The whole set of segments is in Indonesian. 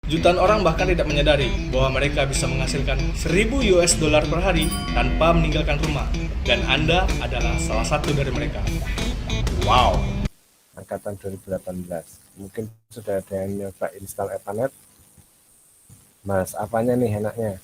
Jutaan orang bahkan tidak menyadari bahwa mereka bisa menghasilkan 1000 US dollar per hari tanpa meninggalkan rumah. Dan Anda adalah salah satu dari mereka. Wow. Angkatan 2018. Mungkin sudah ada yang nyoba install Epanet. Mas, apanya nih enaknya?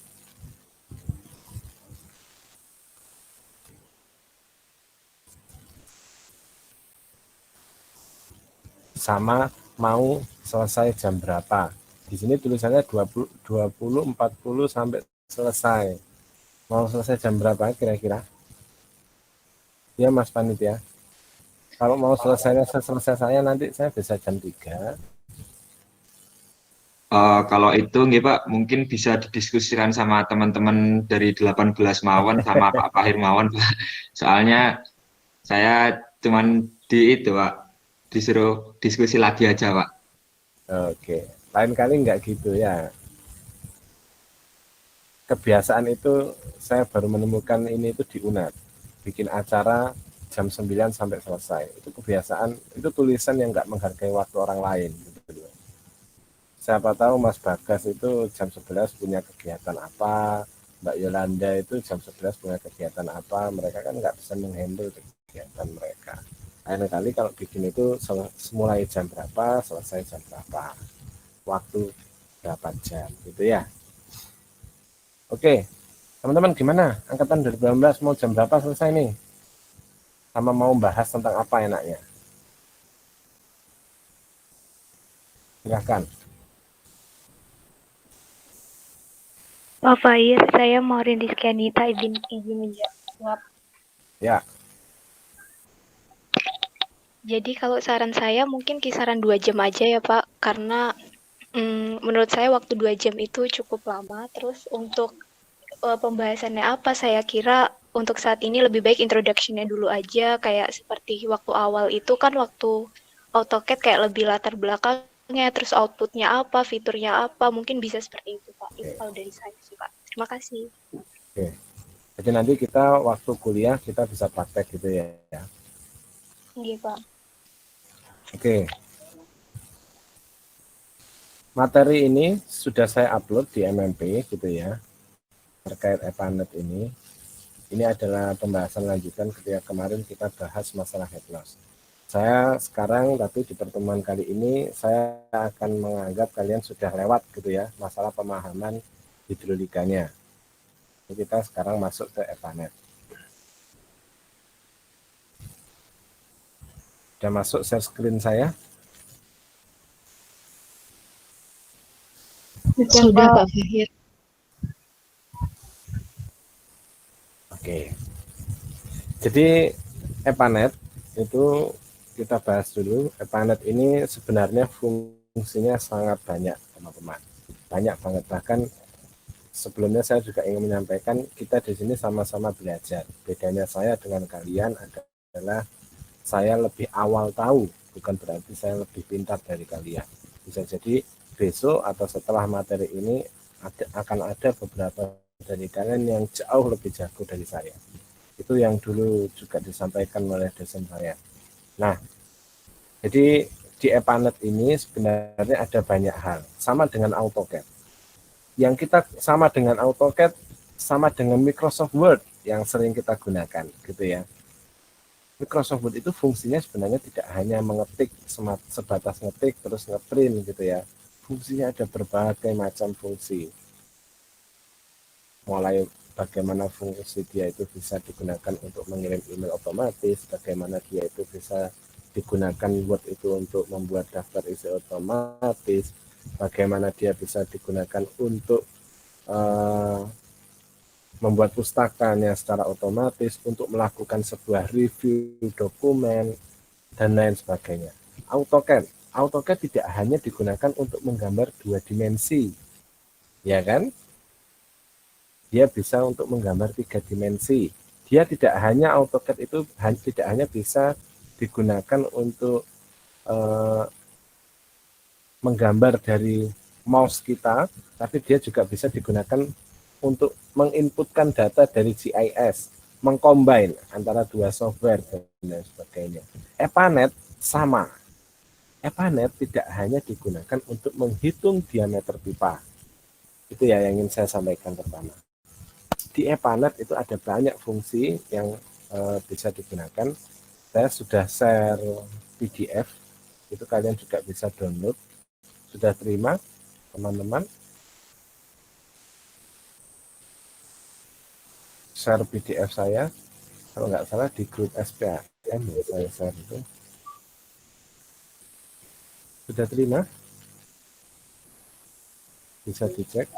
Sama mau selesai jam berapa? Di sini tulisannya 20, 40 sampai selesai. Mau selesai jam berapa kira-kira? Ya Mas Panitia. Kalau mau selesai saya nanti saya bisa jam 3. Kalau itu nggih Pak, mungkin bisa didiskusikan sama teman-teman dari 18 Mawon sama Pak Fahir Mawon, Pak. Soalnya saya cuman di itu Pak, disuruh diskusi lagi aja Pak. Oke, lain kali nggak gitu ya. Kebiasaan itu saya baru menemukan ini itu di UNAD. Bikin acara jam 9 sampai selesai. Itu kebiasaan, itu tulisan yang nggak menghargai waktu orang lain. Gitu. Siapa tahu Mas Bagas itu jam 11 punya kegiatan apa, Mbak Yolanda itu jam 11 punya kegiatan apa, mereka kan nggak bisa menghandle kegiatan mereka. Lain kali kalau bikin itu mulai jam berapa, selesai jam berapa, waktu berapa jam, gitu ya. Oke, teman-teman gimana? Angkatan 2019 mau jam berapa selesai nih? Sama mau bahas tentang apa enaknya? Silahkan. Pak Fahir, saya mau Rizky Anita izin menjawab. Ya. Jadi kalau saran saya mungkin kisaran 2 jam aja ya Pak, karena menurut saya waktu 2 jam itu cukup lama. Terus untuk pembahasannya apa, saya kira untuk saat ini lebih baik introduction-nya dulu aja, kayak seperti waktu awal itu kan waktu AutoCAD kayak lebih latar belakangnya, terus output-nya apa, fiturnya apa, mungkin bisa seperti itu Pak. Itu kalau dari saya sih Pak. Terima kasih. Oke. Jadi nanti kita waktu kuliah kita bisa praktek gitu ya. Iya Pak. Oke. Materi ini sudah saya upload di MMP gitu ya. Terkait Epanet ini. Ini adalah pembahasan lanjutan ketika kemarin kita bahas masalah hipnos. Saya sekarang tapi di pertemuan kali ini saya akan menganggap kalian sudah lewat gitu ya masalah pemahaman hidrolikanya. Jadi kita sekarang masuk ke Epanet. Sudah masuk share screen saya? Sudah Pak Fahir. Oke. Jadi Epanet itu kita bahas dulu. Epanet ini sebenarnya fungsinya sangat banyak, teman-teman. Banyak banget, bahkan sebelumnya saya juga ingin menyampaikan kita di sini sama-sama belajar. Bedanya saya dengan kalian adalah saya lebih awal tahu, bukan berarti saya lebih pintar dari kalian. Bisa jadi besok atau setelah materi ini akan ada beberapa dari kalian yang jauh lebih jago dari saya. Itu yang dulu juga disampaikan oleh dosen saya. Nah, jadi di Epanet ini sebenarnya ada banyak hal, sama dengan AutoCAD. Yang kita sama dengan AutoCAD, sama dengan Microsoft Word yang sering kita gunakan, gitu ya. Microsoft Word itu fungsinya sebenarnya tidak hanya mengetik, sebatas ngetik terus ngeprint gitu ya. Fungsinya ada berbagai macam fungsi. Mulai bagaimana fungsi dia itu bisa digunakan untuk mengirim email otomatis, bagaimana dia itu bisa digunakan Word itu untuk membuat daftar isi otomatis, bagaimana dia bisa digunakan untuk membuat pustakanya secara otomatis, untuk melakukan sebuah review dokumen, dan lain sebagainya. AutoCAD tidak hanya digunakan untuk menggambar 2 dimensi, ya kan? Dia bisa untuk menggambar 3 dimensi. Dia tidak hanya AutoCAD itu tidak hanya bisa digunakan untuk menggambar dari mouse kita, tapi dia juga bisa digunakan untuk menginputkan data dari GIS, mengcombine antara 2 software dan lain sebagainya. Epanet sama. EPANET tidak hanya digunakan untuk menghitung diameter pipa. Itu ya yang ingin saya sampaikan pertama. Di EPANET itu ada banyak fungsi yang bisa digunakan. Saya sudah share PDF, itu kalian juga bisa download. Sudah terima, teman-teman? Share PDF saya, kalau nggak salah di grup SPAM ya, saya share itu. Sudah terima? Bisa dicek.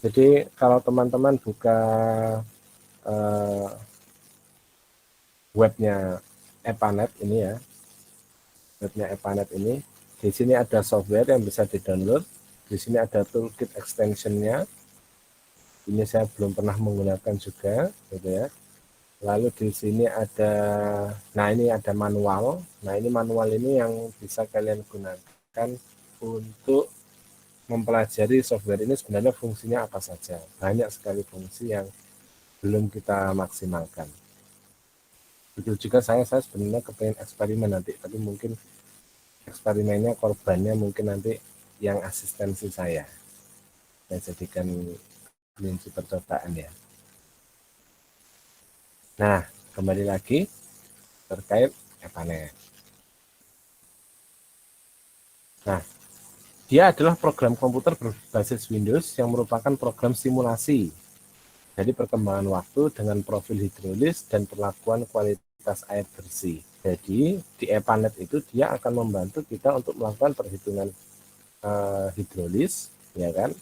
Jadi kalau teman-teman buka webnya EPANET ini ya, webnya EPANET ini, di sini ada software yang bisa di-download, di sini ada toolkit extension-nya. Ini saya belum pernah menggunakan juga, gitu ya. Lalu di sini ada, nah ini ada manual. Nah ini manual ini yang bisa kalian gunakan untuk mempelajari software ini sebenarnya fungsinya apa saja. Banyak sekali fungsi yang belum kita maksimalkan. Begitu juga saya sebenarnya kepengen eksperimen nanti, tapi mungkin eksperimennya korbannya mungkin nanti yang asistensi saya jadikan kelinci percobaan ya. Nah, kembali lagi terkait EPANET. Nah, dia adalah program komputer berbasis Windows yang merupakan program simulasi. Jadi perkembangan waktu dengan profil hidrolis dan perlakuan kualitas air bersih. Jadi di EPANET itu dia akan membantu kita untuk melakukan perhitungan hidrolis, ya kan?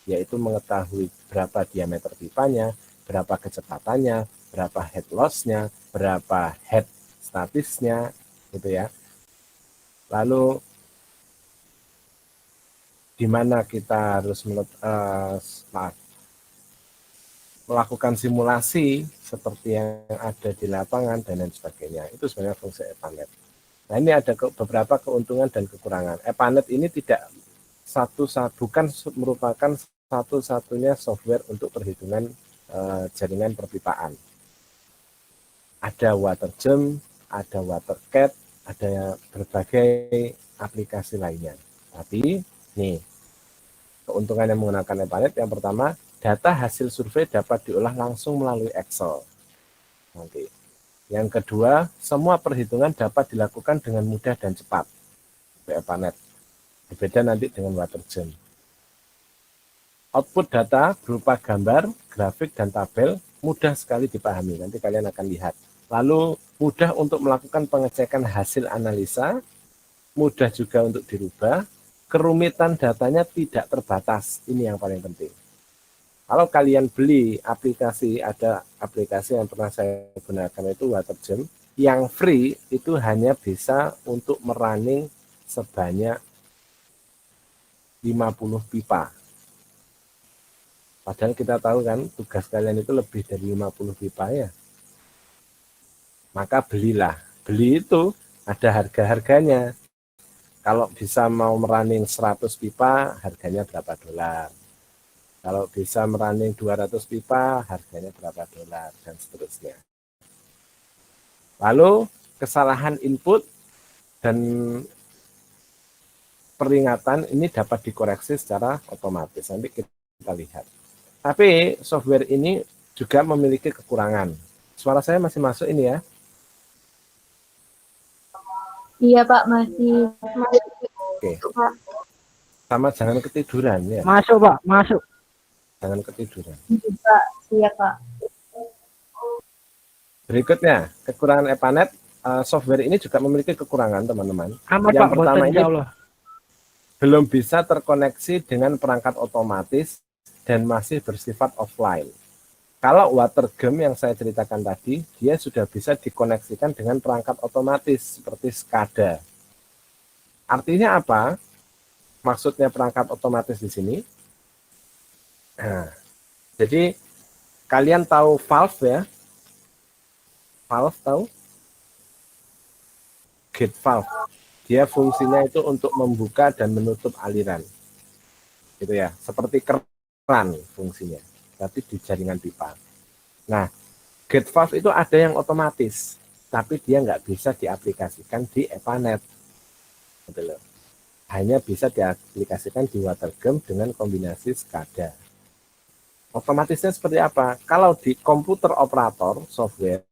Yaitu mengetahui berapa diameter pipanya, berapa kecepatannya, berapa head loss-nya, berapa head statisnya, gitu ya. Lalu di mana kita harus melakukan simulasi seperti yang ada di lapangan dan lain sebagainya. Itu sebenarnya fungsi EPANET. Nah ini ada beberapa keuntungan dan kekurangan. EPANET ini bukan merupakan satu-satunya software untuk perhitungan jaringan perpipaan. Ada WaterGem, ada WaterCat, ada berbagai aplikasi lainnya. Tapi nih, keuntungan yang menggunakan EPANET yang pertama, data hasil survei dapat diolah langsung melalui Excel. Nanti. Yang kedua, semua perhitungan dapat dilakukan dengan mudah dan cepat. EPANET. Berbeda nanti dengan WaterGem. Output data berupa gambar, grafik, dan tabel mudah sekali dipahami. Nanti kalian akan lihat. Lalu mudah untuk melakukan pengecekan hasil analisa, mudah juga untuk dirubah, kerumitan datanya tidak terbatas. Ini yang paling penting. Kalau kalian beli aplikasi, ada aplikasi yang pernah saya gunakan itu WaterGem, yang free itu hanya bisa untuk merunning sebanyak 50 pipa. Padahal kita tahu kan tugas kalian itu lebih dari 50 pipa ya. Maka belilah. Beli itu ada harga-harganya. Kalau bisa mau merunning 100 pipa, harganya berapa dolar. Kalau bisa merunning 200 pipa, harganya berapa dolar, dan seterusnya. Lalu kesalahan input dan peringatan ini dapat dikoreksi secara otomatis. Nanti kita lihat. Tapi software ini juga memiliki kekurangan. Suara saya masih masuk ini ya? Iya Pak, masih. Oke. Sama jangan ketiduran ya. Masuk Pak, masuk. Jangan ketiduran. Pak, iya Pak. Berikutnya, kekurangan EPANET, software ini juga memiliki kekurangan teman-teman. Amat Yang Pak, pertama boten, ini insya Allah. belum bisa terkoneksi dengan perangkat otomatis dan masih bersifat offline. Kalau WaterGem yang saya ceritakan tadi, dia sudah bisa dikoneksikan dengan perangkat otomatis seperti SCADA. Artinya apa? Maksudnya perangkat otomatis di sini. Nah, jadi kalian tahu valve ya? Valve tahu? Gate valve. Dia fungsinya itu untuk membuka dan menutup aliran. Gitu ya, seperti keran fungsinya, tapi di jaringan pipa. Nah, gate valve itu ada yang otomatis, tapi dia nggak bisa diaplikasikan di EPANET. Gitu loh. Hanya bisa diaplikasikan di watergem dengan kombinasi SCADA. Otomatisnya seperti apa? Kalau di komputer operator software